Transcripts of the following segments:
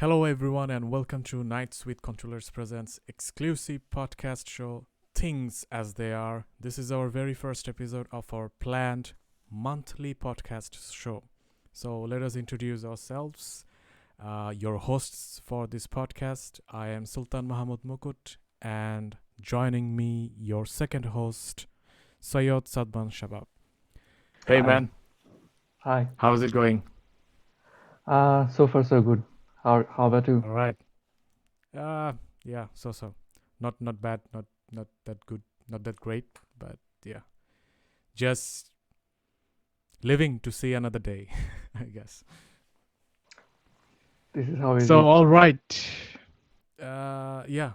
Hello, everyone, and welcome to Nights with Controllers Presents exclusive podcast show, Things as They Are. This is our very first episode of our planned monthly podcast show. So, let us introduce ourselves. Your hosts for this podcast. I am Sultan Mahmud Mukut, and joining me, your second host, Sayyid Sadman Shabab. Hey, Hi. man, Hi. how's it going? So far so good. How about you? All right. Uh, yeah, so. Not bad, not that good, not that great, but yeah, just living to see another day, I guess. This is how is So, it? all right. Yeah,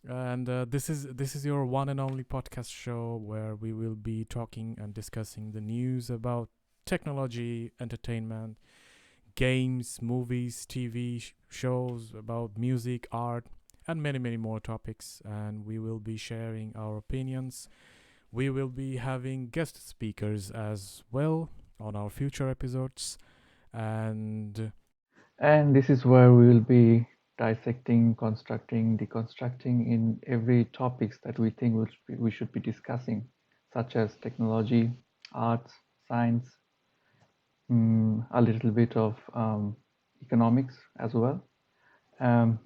and this is your one and only podcast show where we will be talking and discussing the news about technology, entertainment, games, movies, TV shows, about music, art, and many more topics. And we will be sharing our opinions. We will be having guest speakers as well on our future episodes. And And this is where we will be dissecting, constructing, deconstructing in every topics that we think we should be discussing, such as technology, arts, science, a little bit of economics as well. Um,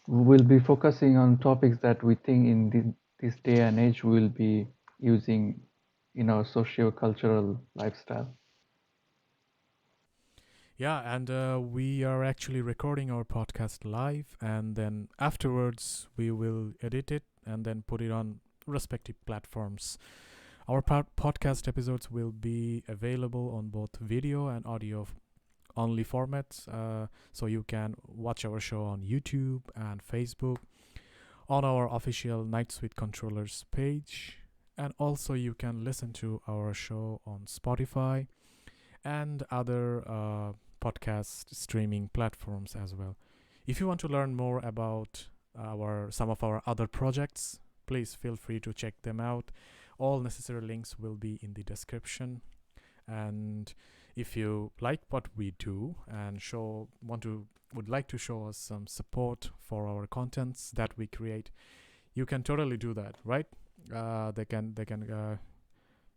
we'll be focusing on topics that we think in this day and age we'll be using in our socio-cultural lifestyle. yeah, and we are actually recording our podcast live, and then afterwards we will edit it and then put it on respective platforms. Our podcast episodes will be available on both video and audio only formats, so you can watch our show on YouTube and Facebook, on our official Nights with Controllers page, and also you can listen to our show on Spotify and other podcast streaming platforms as well. If you want to learn more about some of our other projects, please feel free to check them out. All necessary links will be in the description. And if you like what we do and would like to show us some support for our contents that we create, you can totally do that, right? They can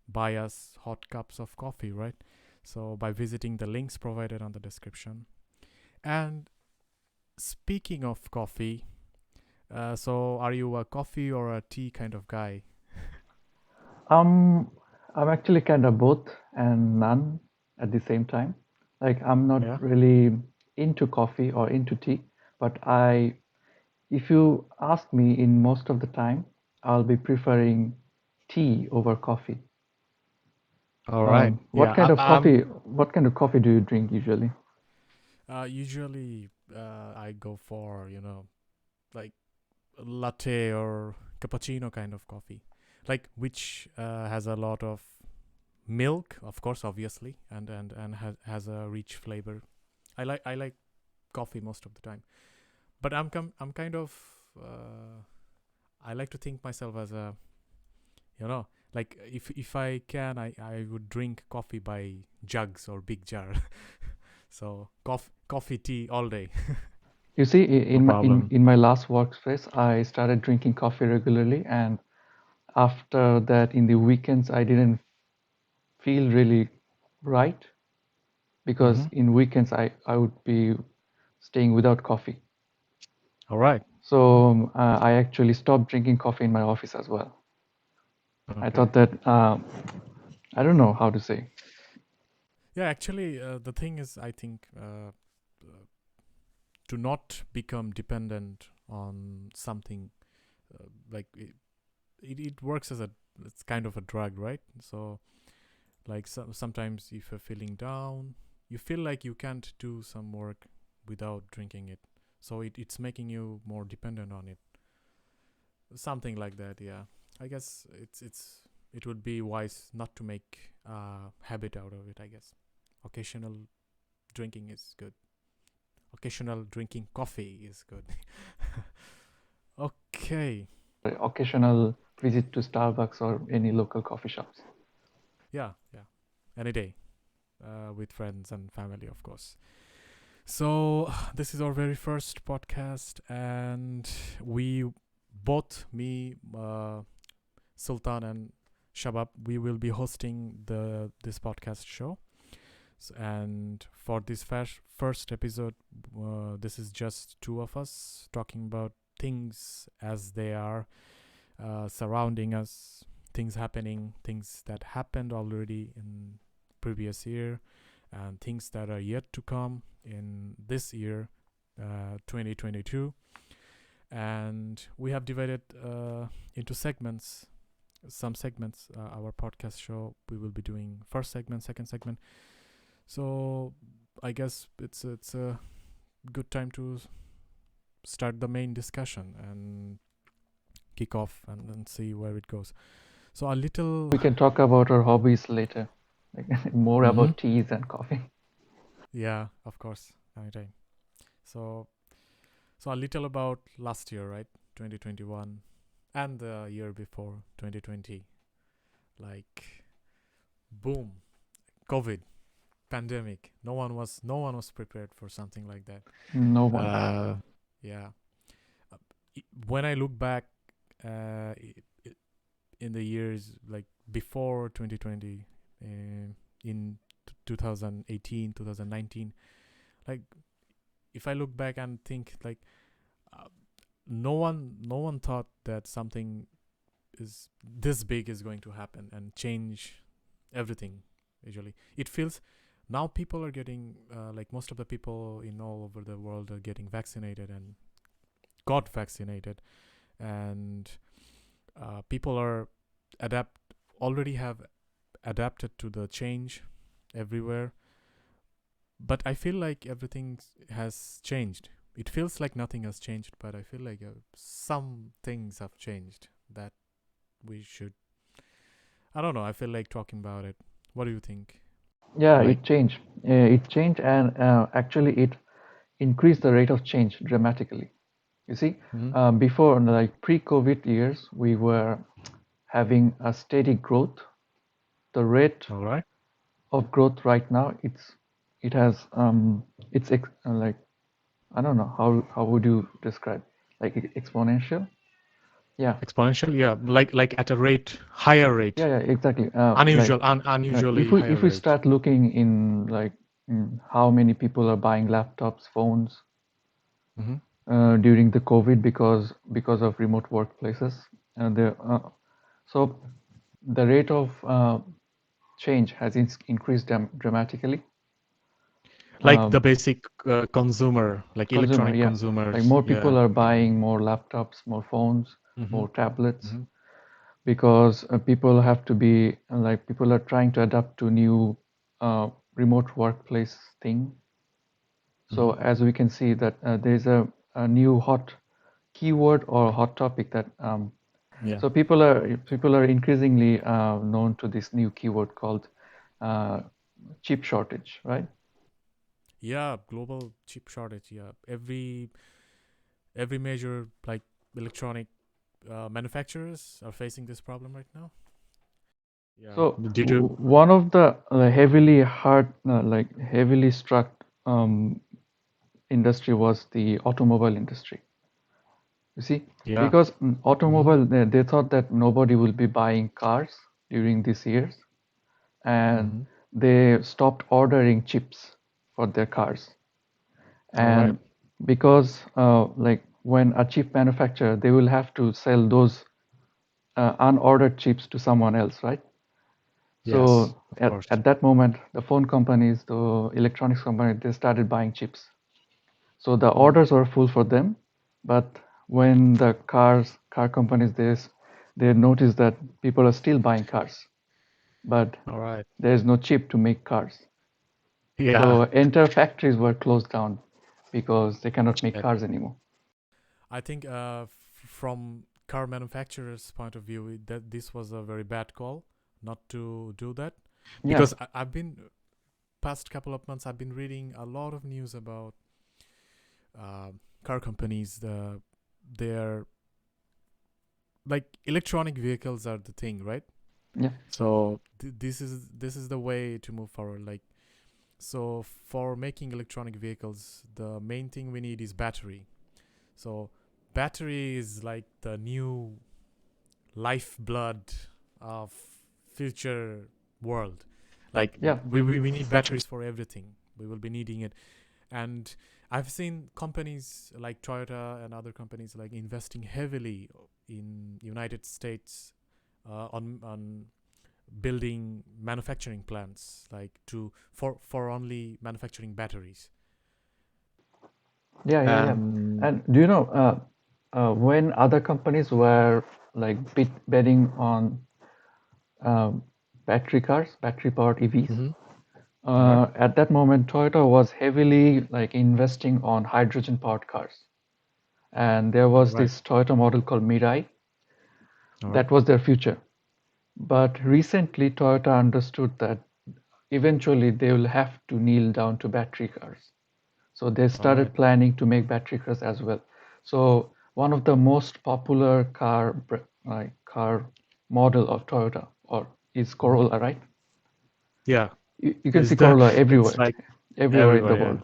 buy us hot cups of coffee, right? So by visiting the links provided on the description. And speaking of coffee, so are you a coffee or a tea kind of guy? Um, I'm actually kind of both and none at the same time. Like I'm not Yeah. really into coffee or into tea, but if you ask me in most of the time, I'll be preferring tea over coffee. All right. What Yeah, kind of I'm. coffee, what kind of coffee do you drink usually? Usually, I go for like latte or cappuccino kind of coffee, like which has a lot of milk, of course, obviously, and has a rich flavor. I like coffee most of the time, but I'm kind of I like to think myself as a like if I can, I would drink coffee by jugs or big jar. So coffee tea all day. You see, No problem. in my last workspace, I started drinking coffee regularly, and after that, in the weekends, I didn't feel really right because Mm-hmm. in weekends I would be staying without coffee. All right. So I actually stopped drinking coffee in my office as well. I Okay. thought that I don't know how to say. Yeah, actually, the thing is, I think to not become dependent on something, like it works as it's kind of a drug, right? So like sometimes if you're feeling down, you feel like you can't do some work without drinking it. So it's making you more dependent on it. Something like that, yeah. I guess it would be wise not to make a habit out of it, I guess. Occasional drinking is good. Occasional drinking coffee is good. Okay. Occasional visit to Starbucks or any local coffee shops. Yeah. Any day. With friends and family, of course. So, this is our very first podcast, and we both, me, Sultan, and Shabab, we will be hosting this podcast show. And for this first episode, this is just two of us talking about things as they are surrounding us, things happening, things that happened already in previous year, and things that are yet to come in this year, 2022. And we have divided into segments. Some segments, our podcast show, we will be doing first segment, second segment. So I guess it's a good time to start the main discussion and kick off and see where it goes. So a little. We can talk about our hobbies later, like more about teas and coffee. Yeah, of course, anytime. So a little about last year, right? 2021, and the year before, 2020. Like, boom, COVID, pandemic. No one was prepared for something like that. No one. Yeah. When I look back in the years like before 2020, in 2018, 2019, like if I look back and think like no one thought that something is this big is going to happen and change everything. Usually it feels now people are getting like most of the people in all over the world are getting vaccinated and got vaccinated, and people are already have adapted to the change everywhere. But I feel like everything has changed. It feels like nothing has changed, but I feel like some things have changed that we should. I don't know. I feel like talking about it. What do you think? Yeah, Right. it changed. It changed, and actually, it increased the rate of change dramatically. You see, before, like pre-COVID years, we were having a steady growth. The rate All right. of growth right now, it has like I don't know how would you describe, like exponential? Yeah, Exponential, yeah, like at a rate, higher rate, yeah, exactly. unusually If higher we rate. start looking in like how many people are buying laptops, phones Mm-hmm. during the COVID because of remote workplaces, and so the rate of change has increased dramatically. Like the basic consumer, like Consumer, electronic yeah, like consumers. more people Yeah. are buying more laptops, more phones, Mm-hmm. more tablets, Mm-hmm. because people have to be like people are trying to adapt to new remote workplace thing. So Mm-hmm. as we can see that there's a new hot keyword or hot topic that Yeah. so people are increasingly known to this new keyword called uh, chip shortage, right? Yeah, global chip shortage. Yeah, every major like electronic manufacturers are facing this problem right now. Yeah. So Due to one of the heavily struck um, industry was the automobile industry. You see, yeah. because Mm-hmm. automobile they thought that nobody will be buying cars during these years, and Mm-hmm. they stopped ordering chips for their cars. All right. And because like when a chip manufacturer, they will have to sell those unordered chips to someone else, right? Yes, So of course. at that moment, the phone companies, the electronics companies, they started buying chips. So the Mm-hmm. orders were full for them, but when the car companies, they noticed that people are still buying cars, but All right. there is no chip to make cars. Yeah. So entire factories were closed down because they cannot make Shit. cars anymore. I think from car manufacturers' point of view, that this was a very bad call not to do that, Yeah, because I've been past couple of months I've been reading a lot of news about car companies. They're like electronic vehicles are the thing, right? yeah, So this is the way to move forward. Like So for making electronic vehicles, the main thing we need is battery. So battery is like the new lifeblood of future world. Like Yeah. we need batteries for everything. We will be needing it. And I've seen companies like Toyota and other companies like investing heavily in United States on building manufacturing plants like to for only manufacturing batteries. Yeah. And And do you know, when other companies were like betting on um, battery cars, battery-powered EVs, mhm. All right. at that moment, Toyota was heavily like investing on hydrogen-powered cars. And there All was right. this Toyota model called Mirai All right. that was their future. But recently, Toyota understood that eventually they will have to kneel down to battery cars. So they All right. started planning to make battery cars as well. So one of the most popular car model of Toyota or is Mhm. Corolla, right? Yeah. You can Is see the Corolla it's everywhere, like everywhere in the everywhere, yeah. world.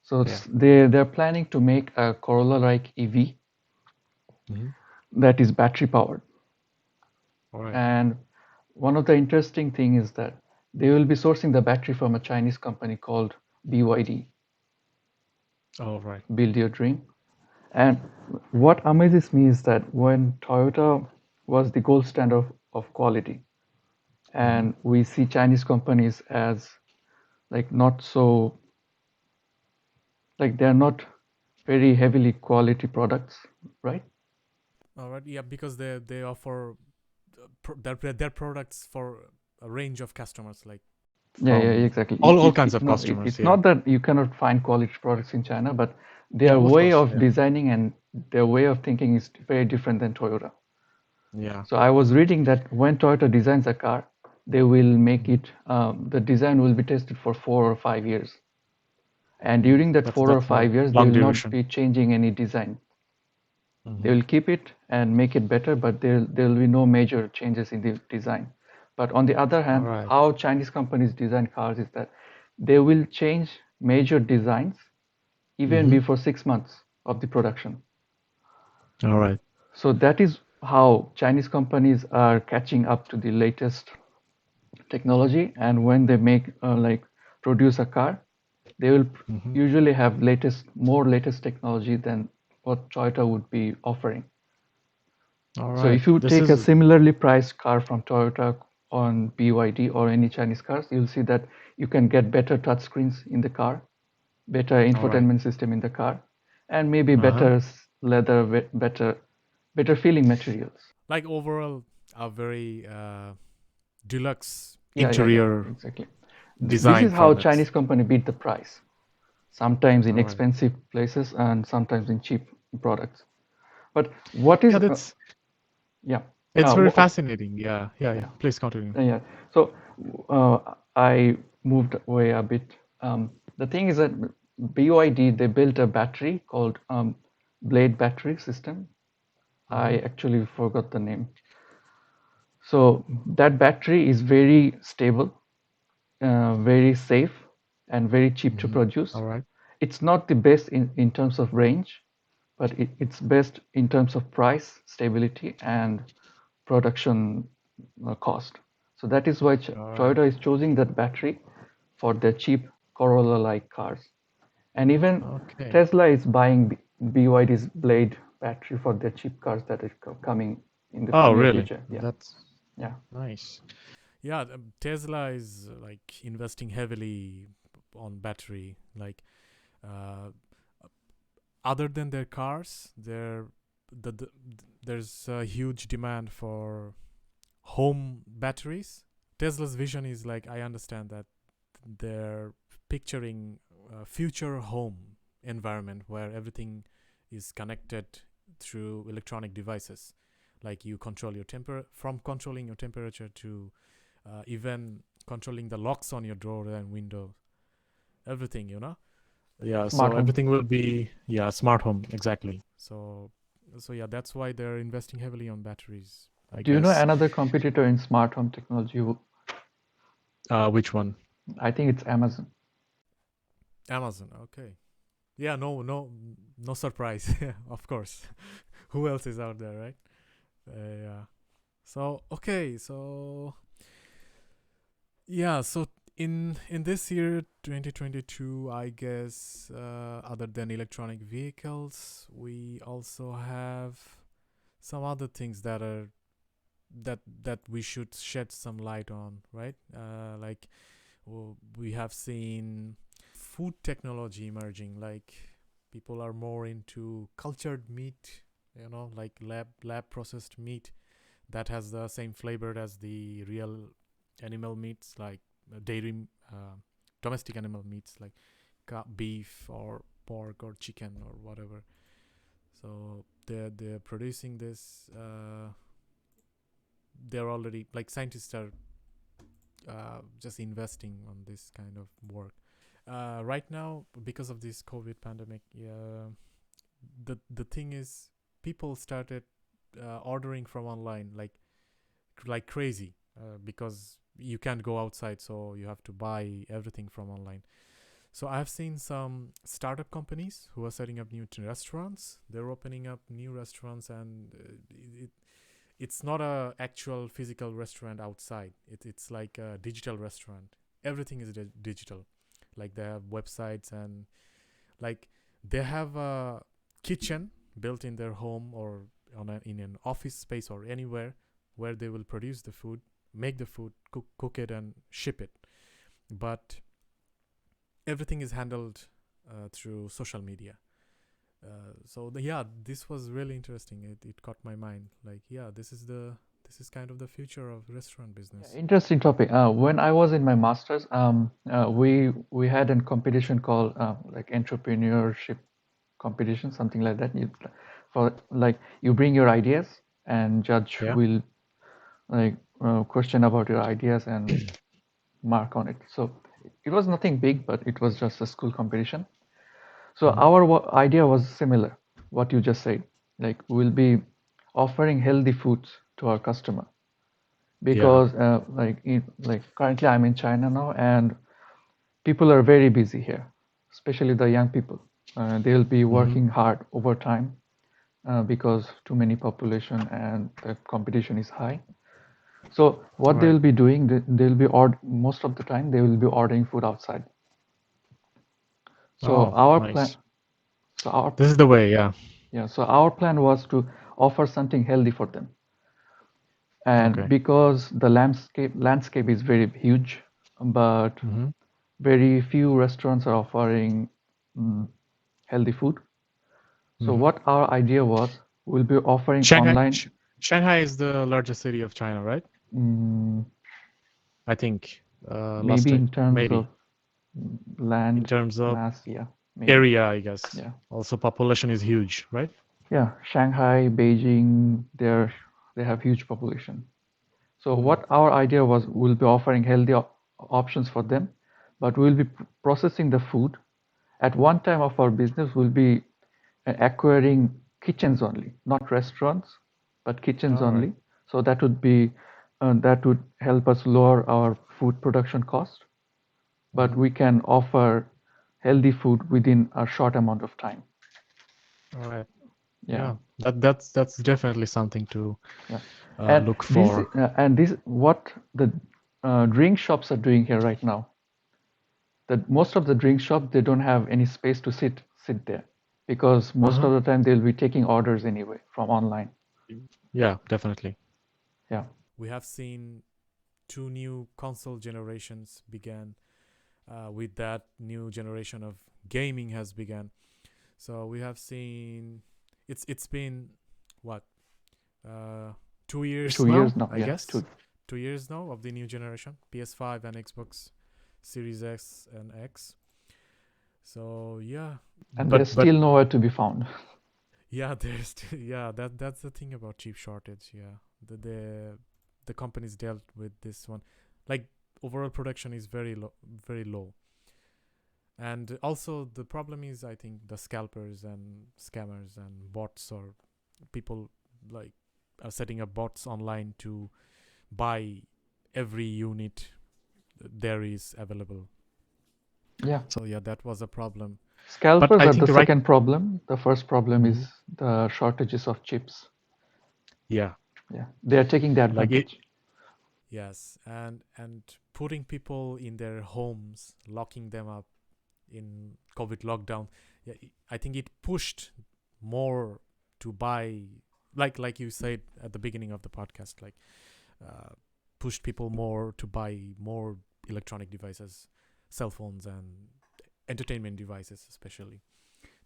So Yeah. they're planning to make a Corolla-like EV Mhm. that is battery powered. All right. And one of the interesting thing is that they will be sourcing the battery from a Chinese company called BYD, All right. Build Your Dream. And what amazes me is that when Toyota was the gold standard of quality, Mhm. and we see Chinese companies as like not so, like they're not very heavily quality products, right? All right, yeah, because they offer their products for a range of customers like Yeah, From exactly. all kinds of No, customers, it's yeah. not that you cannot find quality products in China, but Yeah, their of way course, of yeah. designing and their way of thinking is very different than Toyota. Yeah. So I was reading that when Toyota designs a car, they will make Mhm. it, the design will be tested for 4 or 5 years. And during that four or That's a five years, they long will not duration. be changing any design. They Mhm. will keep it and make it better, but there will be no major changes in the design. But on the other All hand, right. how Chinese companies design cars is that they will change major designs even Mhm. before 6 months of the production. All right. So that is how Chinese companies are catching up to the latest technology. And when they make like produce a car, they will Mhm. usually have more latest technology than what Toyota would be offering. All So right. if you This take a is similarly priced car from Toyota on BYD or any Chinese cars, you'll see that you can get better touchscreens in the car, better all right. infotainment system in the car, and maybe Uh-huh. better leather, better feeling materials. like overall a very deluxe Yeah, interior Interior exactly. This design is how from it. Chinese company beat the price. Sometimes in All right. expensive places and sometimes in cheap products. But what is, Yeah, that's yeah, it's very wha- fascinating. Yeah. Yeah, yeah. yeah. Please continue. Yeah. So I moved away a bit. The thing is that BYD they built a battery called Blade battery system. I Mhm. actually forgot the name. So that battery is very stable, very safe, and very cheap to Mhm. produce. All right. It's not the best in terms of range, but it's best in terms of price, stability, and production cost. So that is why All right. Toyota is choosing that battery for their cheap Corolla-like cars. And even Okay. Tesla is buying BYD's Blade battery for their cheap cars that are coming in the Oh, near really? future. Yeah, That's yeah, nice. yeah, Tesla is like investing heavily on battery like uh, other than their cars there's a huge demand for home batteries. Tesla's vision is like I understand that they're picturing a future home environment where everything is connected through electronic devices, like you control your from controlling your temperature to even controlling the locks on your door and window, everything, Yeah, smart so home. everything will be, yeah, smart home, exactly. So yeah, that's why they're investing heavily on batteries, I Do you know guess. another competitor in smart home technology? Which one? I think it's Amazon. Amazon. Okay. Yeah. No surprise. Of course. Who else is out there, right? Yeah. So okay. So yeah. So in this year 2022, I guess other than electronic vehicles, we also have some other things that we should shed some light on, right? Like we have seen food technology emerging. Like people are more into cultured meat, like lab processed meat that has the same flavor as the real animal meats, like dairy, uh, domestic animal meats, like beef or pork or chicken or whatever. So they're producing this. They're already, like, scientists are just investing on this kind of work. Right now, because of this COVID pandemic, the thing is, people started ordering from online like crazy, because you can't go outside, so you have to buy everything from online. So I've seen some startup companies who are setting up new restaurants. They're opening up new restaurants, and it's not a actual physical restaurant outside. It's like a digital restaurant. Everything is digital. Like they have websites, and like they have a kitchen built in their home or in an office space or anywhere where they will produce the food, make the food, cook it, and ship it. But everything is handled through social media. Yeah, this was really interesting. It caught my mind. Like, yeah, this is kind of the future of restaurant business. Interesting topic. When I was in my master's, we had a competition called like entrepreneurship competition, something like that. For like you bring your ideas and judge Yeah. will like question about your ideas and mark on it. So it was nothing big, but it was just a school competition. So Mm-hmm. our idea was similar, what you just said. Like we'll be offering healthy foods to our customer Yeah. because like currently I'm in China now and people are very busy here, especially the young people. They'll be Mm-hmm. working hard overtime because too many population and the competition is high. So what Right. they'll be doing, they'll be most of the time they will be ordering food outside. So Oh, our plan, nice. so our This is the way. Yeah. yeah, so our plan was to offer something healthy for them. And Okay. because the landscape is very huge, but Mm-hmm. very few restaurants are offering mm, healthy food. So Mm-hmm. what our idea was, we'll be offering Shanghai. online, Shanghai is the largest city of China, right? mm, I think last maybe time, in terms of maybe in land terms of mass, yeah, maybe, area, I guess. yeah, Also, population is huge, right? yeah. Shanghai, Beijing, they have huge population. So Mm. what our idea was, we'll be offering healthy options for them, but we'll be processing the food. At one time of our business, we'll be acquiring kitchens only, not restaurants, but kitchens All right. only. So that would help us lower our food production cost, but Mm-hmm. we can offer healthy food within a short amount of time. All right. Yeah, Yeah. That's definitely something to yeah. And look this for. what the drink shops are doing here right now. That most of the drink shops they don't have any space to sit there because most Uh-huh. of the time they'll be taking orders anyway from online. Yeah, definitely. Yeah. We have seen two new console generations began. With that, new generation of gaming has begun. So we have seen it's been what, uh, 2 years 2 years now, now. I Yeah, guess. 2 years now of the new generation, PS5 and Xbox Series X and X. So yeah, and they're But still nowhere to be found. yeah, there's yeah, that's the thing about chip shortage. Yeah, the companies dealt with this one. Like, overall production is very low. And also the problem is, I think, the scalpers and scammers and bots, or people like are setting up bots online to buy every unit there is available. Yeah. So yeah, that was a problem. But Scalpers I are think the right. second problem. The first problem Mhm. is the shortages of chips. Yeah, Yeah, they are taking the like it. advantage. Yes, and putting people in their homes, locking them up in COVID lockdown. Yeah, I think it pushed more to buy, like you said at the beginning of the podcast, like uh, pushed people more to buy more electronic devices, cell phones and entertainment devices, especially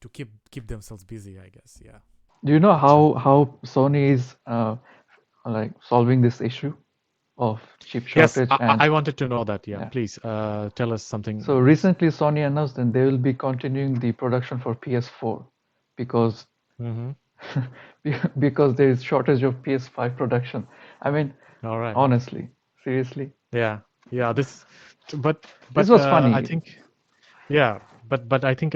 to keep themselves busy. I guess. Yeah. Do you know So how Sony is like solving this issue of chip yes, shortage? And I wanted to know that. Yeah, yeah, please tell us something so on this. recently Sony announced that they will be continuing the production for PS4 because Mm-hmm. because there is shortage of PS5 production. I mean, All right. honestly, seriously, Yeah, yeah. But this was I funny. think yeah, but I think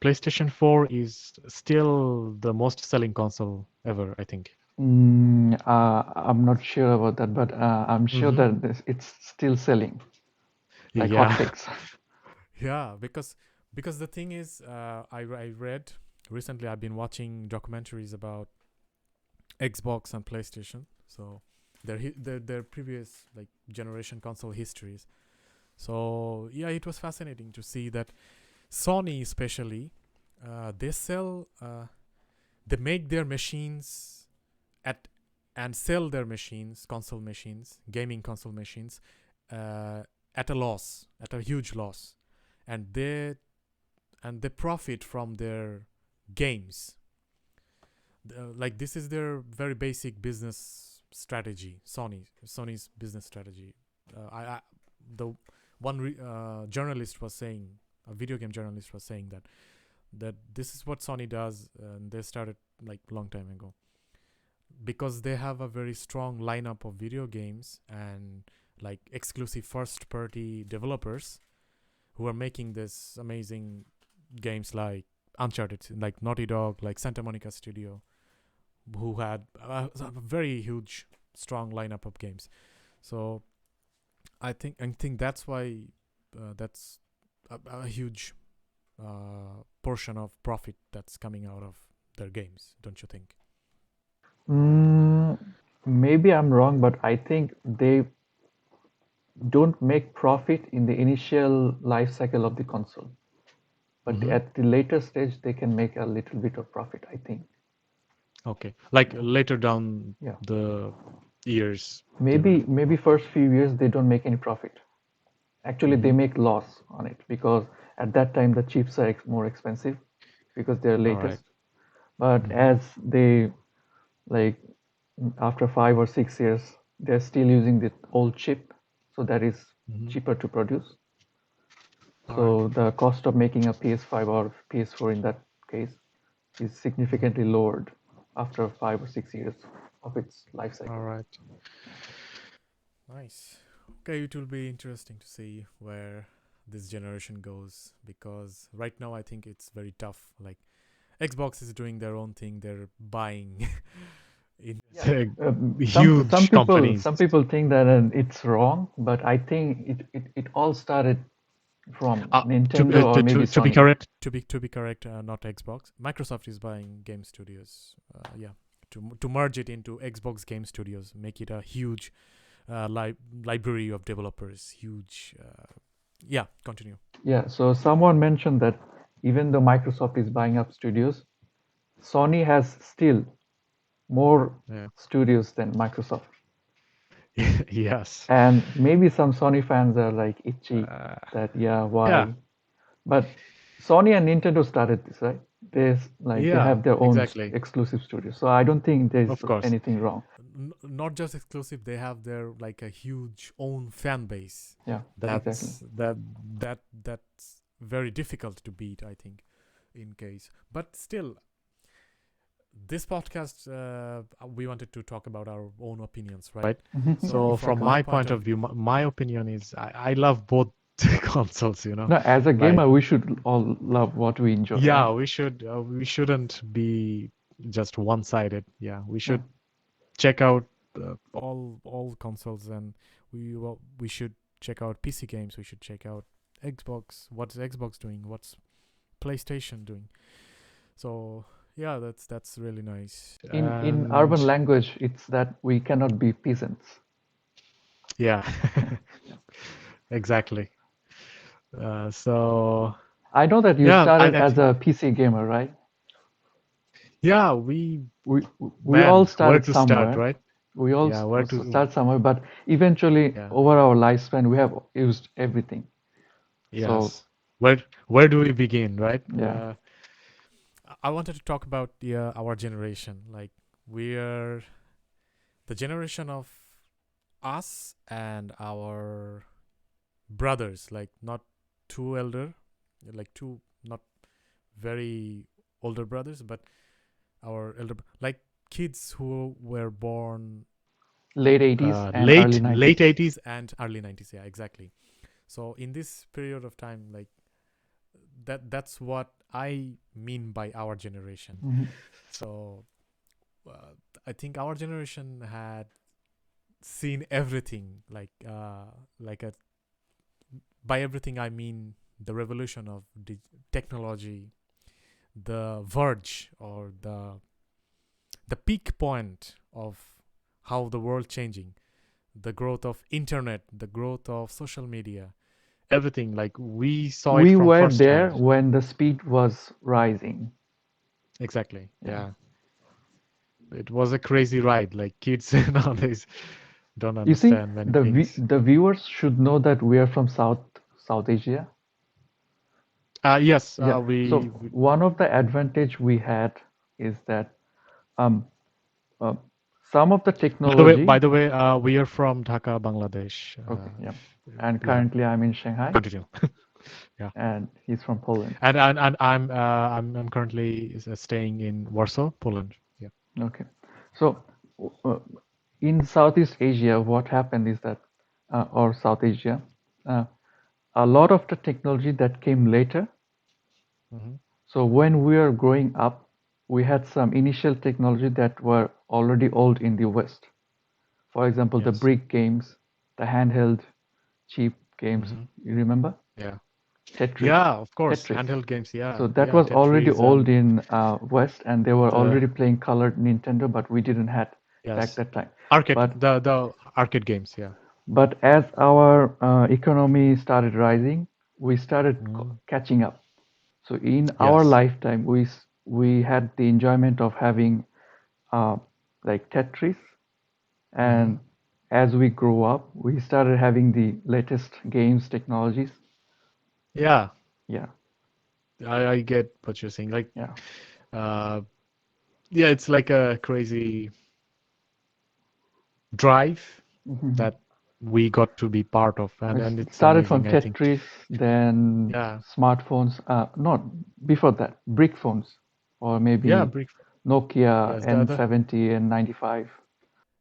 PlayStation 4 is still the most selling console ever. I think. I'm not sure about that, but I'm sure Mm-hmm. that it's still selling like Yeah. hotcakes. Yeah, because the thing is, I read recently. I've been watching documentaries about Xbox and PlayStation. So their previous like generation console histories. So yeah, it was fascinating to see that Sony especially, they sell, they make their machines at and sell their machines, console machines, gaming console machines, uh, at a loss, at a huge loss, and they profit from their games. Like this is their very basic business strategy. Sony's business strategy. I the one journalist was saying, a video game journalist was saying that this is what Sony does, and they started like long time ago because they have a very strong lineup of video games and like exclusive first party developers who are making this amazing games like Uncharted, like Naughty Dog, like Santa Monica Studio, who had a very huge, strong lineup of games. So I think that's why that's a huge portion of profit that's coming out of their games. Don't you think? Mm, maybe I'm wrong, but I think they don't make profit in the initial life cycle of the console. But Mm-hmm. at the later stage, they can make a little bit of profit, I think. Okay. Like Yeah. later down Yeah. the years, they will. Maybe first few years they don't make any profit. Actually, they Mm-hmm. make loss on it because at that time the chips are more expensive because they're All right. latest. But Mm-hmm. as they like after 5 or 6 years, they're still using the old chip, so that is Mm-hmm. cheaper to produce. All right. So the cost of making a PS5 or PS4 in that case is Mm-hmm. significantly lowered after 5 or 6 years of its life All cycle. right. Nice. Okay, it will be interesting to see where this generation goes because right now I think it's very tough. Like Xbox is doing their own thing; they're buying in. It's a Some huge companies. some people think that it's wrong, but I think it all started from Nintendo or maybe To be Sony. correct, To be correct, not Xbox. Microsoft is buying game studios. Yeah, to merge it into Xbox Game Studios, make it a huge library of developers. Huge. Yeah, continue. Yeah, so someone mentioned that even though Microsoft is buying up studios, Sony has still more yeah. studios than Microsoft. Yes. And maybe some Sony fans are like itchy Uh, that, yeah, yeah. why? But Sony and Nintendo started this, right? They Yeah. have their own Exactly. exclusive studios. So I don't think there's Of course. anything wrong. Not just exclusive, they have their like a huge own fan base. Yeah, exactly. That's very difficult to beat, I think, in case. But still, this podcast, we wanted to talk about our own opinions, right? Right. So So from from my my point point of of view, my opinion is I love both consoles. No, as a Like gamer, we should all love what we enjoy, right? yeah, we shouldn't be just one-sided. Yeah, we Yeah. should check out all consoles, and we should check out PC games. We should check out Xbox, what's Xbox doing, what's PlayStation doing. So yeah, that's really nice. In urban And language, it's that we cannot be peasants. yeah, exactly. So I know that you yeah, started I as think a PC gamer, right? yeah, we We all man, where started to start, somewhere. right? We all Yeah, where to start somewhere, but eventually, yeah, over our lifespan, we have used everything. So yes. Where do we begin, right? yeah, I wanted to talk about our generation. Like we're the generation of us and our brothers, like not too elder, like two not very older brothers, but our like kids who were born late 80s and early late 90s. 80s and early 90s. Yeah, exactly. So in this period of time, like that's what I mean by our generation. Mhm. So I think our generation had seen everything, like a by everything I mean the revolution of technology, the verge or the peak point of how the world changing, the growth of internet, the growth of social media. everything. Like we saw it We from were first there hand. when the speed was rising. Exactly. Yeah. Yeah. It was a crazy ride. Like kids nowadays don't You see, understand many things. the viewers should know that we are from South Asia. Yes, Yeah. So we one of the advantage we had is that um, uh, some of the technology. by the way, we are from Dhaka, Bangladesh. Okay, yeah. If- And yeah, currently I'm in Shanghai, continue. Yeah. and he's from Poland. And I'm currently staying in Warsaw, Poland. Yeah. Okay. So uh, in Southeast Asia, what happened is that, or South Asia, uh, a lot of the technology that came later. Hmm. So when we were growing up, we had some initial technology that were already old in the West. For example, the Yes. brick games, the handheld cheap games. Hmm. You remember? Yeah. Tetris. Yeah, of course. Tetris. Handheld games. So Yeah. that Yeah. was already Tetris old and in West, and they were the already playing colored Nintendo, but we didn't had back yes that time. arcade But the arcade games. Yeah. as our economy started rising, we started Mm. catching up. So in our Yes. lifetime, we had the enjoyment of having uh, like Tetris, Hmm. and as we grew up, we started having the latest games technologies. Yeah. Yeah, I get what you're saying. Like, yeah. uh, yeah, it's like a crazy drive Mhm. that we got to be part of, and It it's started from amazing, I think. Tetris, then Yeah. smartphones. Not before that, brick phones, or Yeah. maybe Brick. Nokia Yes. The N70 and 95.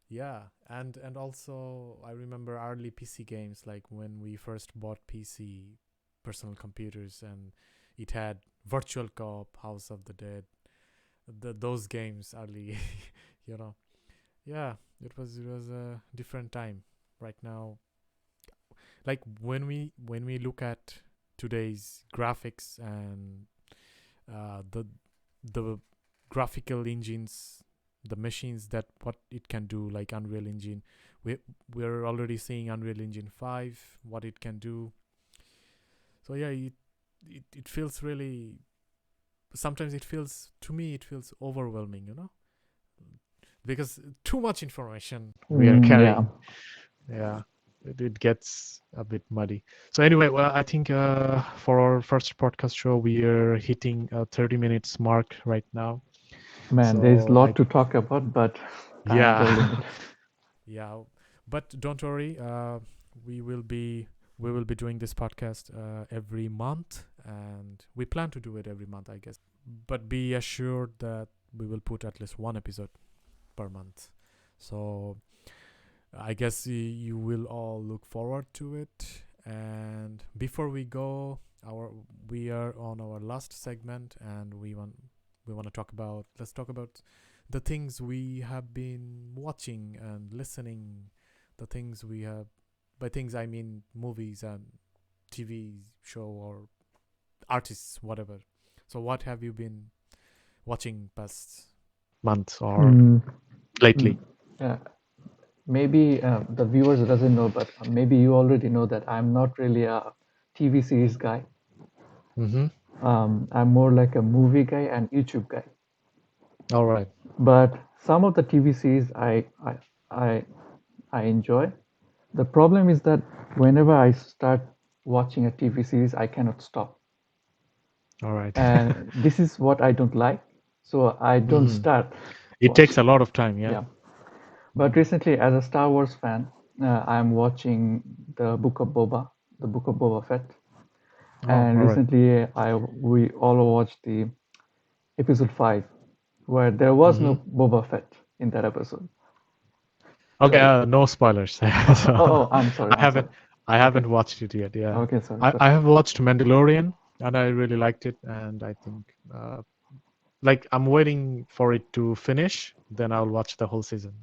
Yeah, and also I remember early PC games, like when we first bought PC personal computers, and it had Virtual Co-op, House of the Dead, those games early, you know. Yeah, it was a different time. Right now, like when we look at today's graphics and the graphical engines, the machines that what it can do, like Unreal Engine, we we're already seeing Unreal Engine 5, what it can do. So yeah, it feels really, sometimes it feels, to me it feels overwhelming, because too much information. we are Yeah, carrying. Yeah. It gets a bit muddy. So anyway, well, I think for our first podcast show, we are hitting a 30 minutes mark right now. man, there is a So lot I to talk about, but time is the yeah. limit. Yeah, but don't worry, we will be we will be doing this podcast every month, and we plan to do it every month, I guess. But be assured that we will put at least one episode per month. So I guess you will all look forward to it. And before we go, we are on our last segment, and we want to talk about, let's talk about the things we have been watching and listening, the things we have, by things I mean movies and TV show or artists, whatever. So what have you been watching past? months or Mm, lately? yeah, maybe the viewers doesn't know, but maybe you already know that I'm not really a TV series guy. Mm-hmm. I'm more like a movie guy and YouTube guy. All right. But some of the TV series I I enjoy. The problem is that whenever I start watching a TV series, I cannot stop. All right. And this is what I don't like. So I don't Mm-hmm. start It takes a watching. lot of time, yeah. Yeah. But recently, as a Star Wars fan, I'm watching the Book of Boba Fett. Oh, And all right. recently, I we all watched the episode 5, where there was Mm-hmm. no Boba Fett in that episode. Okay, So, no spoilers. So I'm sorry, I I'm sorry. haven't I Okay, haven't watched it yet. Yeah, okay, sorry, I sorry. I have watched Mandalorian and I really liked it, and I think like I'm waiting for it to finish, then I'll watch the whole season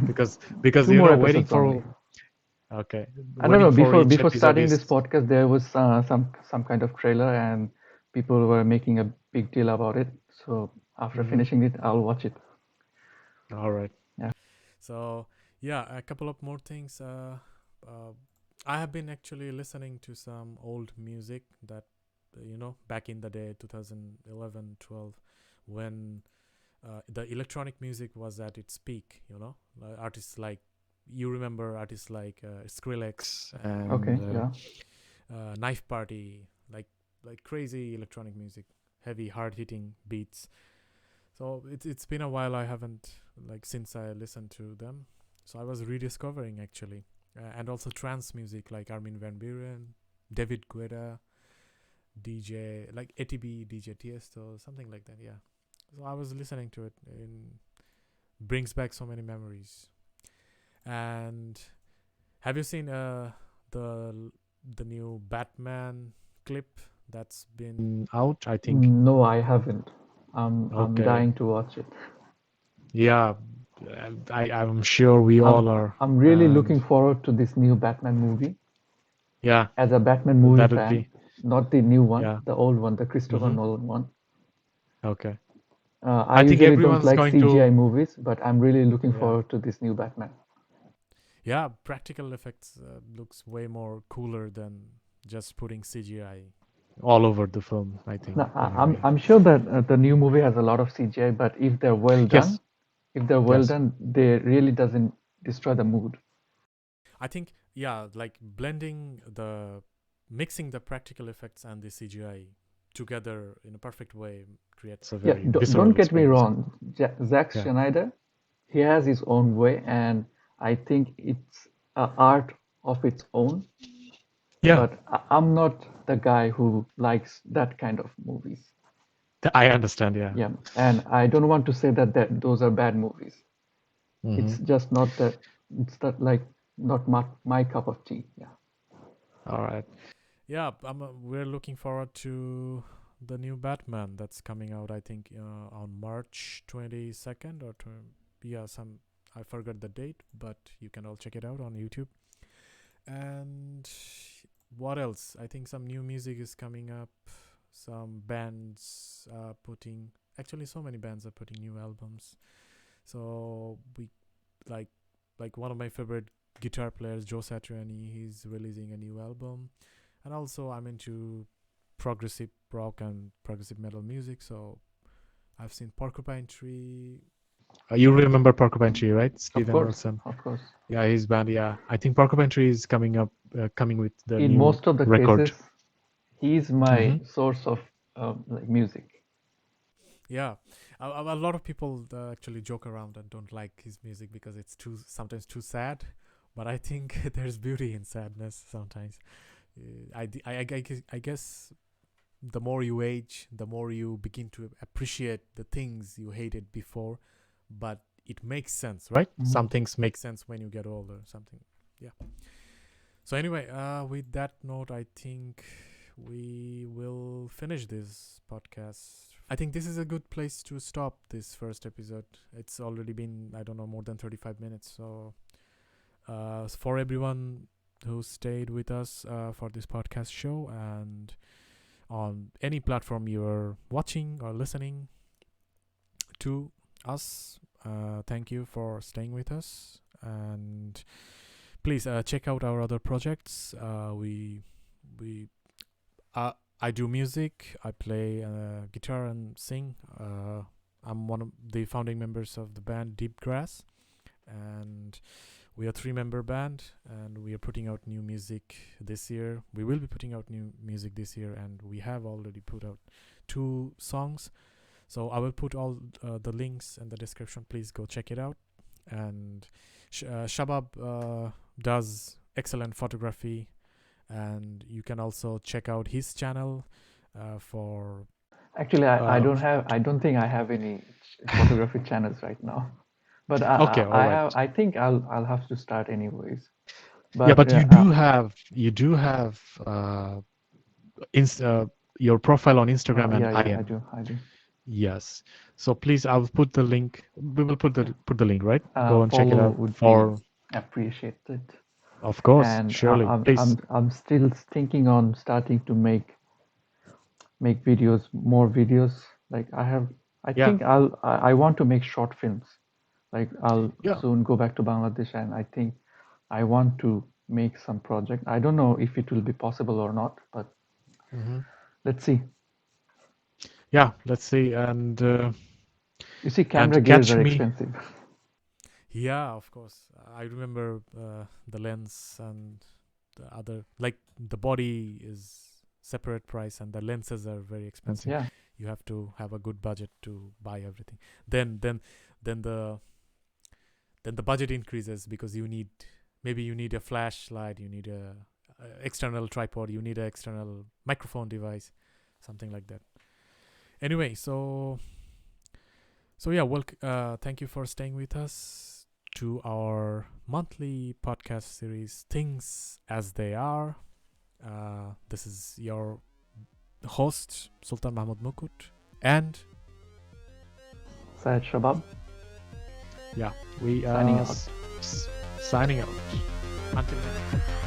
because Two more waiting episodes only. for okay, I don't know. waiting for each Before episode starting this is podcast, there was some kind of trailer, and people were making a big deal about it. So after Mhm. finishing it, I'll watch it. All right. Yeah. So yeah, a couple of more things. Uh, I have been actually listening to some old music that back in the day, 2011, 12, when the electronic music was at its peak. Artists like, you remember artists like Skrillex Okay. and Yeah. Knife Party, like crazy electronic music, heavy, hard hitting beats. So it's been a while. I haven't, like, since I listened to them. So I was rediscovering actually, and also trance music like Armin van Buuren, David Guetta, DJ like ATB, DJ Tiesto, something like that. Yeah. So I was listening to it. It brings back so many memories. And have you seen the the new Batman clip that's been Out, I think. No, I haven't. I'm Okay. dying to watch it. Yeah, I'm sure we I'm all are, I'm really and looking forward to this new Batman movie. yeah, As a Batman movie that would fan, be not the new one, yeah. the old one, the Christopher Mm-hmm. Nolan one. Okay. I I think usually don't everyone's like going CGI to movies, but I'm really looking yeah. forward to this new Batman. Yeah, practical effects looks way more cooler than just putting CGI. All over the film, I think. No, Anyway. I'm sure that the new movie has a lot of CGI, but if they're well done, Yes. Yes. they really doesn't destroy the mood. I think, yeah, like mixing the practical effects and the CGI together in a perfect way It's a creates. Yeah, very don't visceral get me experience. wrong. Zack Yeah. Schneider, he has his own way, and I think it's an art of its own. Yeah. But I'm not the guy who likes that kind of movies. I understand. Yeah. Yeah, and I don't want to say that those are bad movies. Mm-hmm. It's just not that. It's that like not my cup of tea. Yeah. All right. Yeah, we're looking forward to the new Batman that's coming out. I think on March 22nd or yeah, I forgot the date, but you can all check it out on YouTube. And what else? I think some new music is coming up. Some bands are putting, actually so many bands are putting new albums. So we like one of my favorite guitar players, Joe Satriani, he's releasing a new album. And also I'm into progressive rock and progressive metal music, so I've seen Porcupine Tree. You remember Porcupine Tree, right? Of Steven course, Wilson. of course. Yeah, his band. Yeah, I think Porcupine Tree is coming with the In new most of the record. cases, he's my Mm-hmm. source of like music. Yeah, a lot of people actually joke around and don't like his music because it's sometimes too sad, but I think there's beauty in sadness sometimes. I guess the more you age, the more you begin to appreciate the things you hated before, but it makes sense, right? Mhm. Some things make sense when you get older. Something, yeah. So anyway, with that note, I think we will finish this podcast. I think this is a good place to stop this first episode. It's already been, I don't know, more than 35 minutes. So for everyone, who stayed with us for this podcast show, and on any platform you're watching or listening to us. Thank you for staying with us, and please check out our other projects. We I do music. I play guitar and sing. I'm one of the founding members of the band Deep Grass, and we are a 3-member band, and we are putting out new music this year. We will be putting out new music this year, and we have already put out 2 songs. So I will put all the links in the description. Please go check it out. And Shabab does excellent photography, and you can also check out his channel for. Actually, I don't think I have any photography channels right now. But Okay, all right. I think I'll have to start anyways. Yeah, but you do have your profile on Instagram and yeah, IM. I do. Yes. So please, I'll put the link. We will put the link, right? Go and check it Follow out. would For be appreciated. of course, And surely, please. I'm still thinking on starting to make videos, more videos. Like I Yeah. think I want to make short films. Like I'll Yeah. soon go back to Bangladesh, and I think I want to make some project. I don't know if it will be possible or not, but let's see. Yeah, let's see. And You see, camera and gears catch are me. expensive. Yeah, of course. I remember the lens and the other, like the body is separate price, and the lenses are very expensive. Yeah. You have to have a good budget to buy everything. Then the budget increases because you need a flashlight, you need a external tripod, you need an external microphone device, something like that. Anyway, so yeah, thank you for staying with us to our monthly podcast series, Things as They Are. This is your host, Sultan Mahmoud Mukut, and Syed Shabab. Yeah, we signing out. Signing out. Until next time.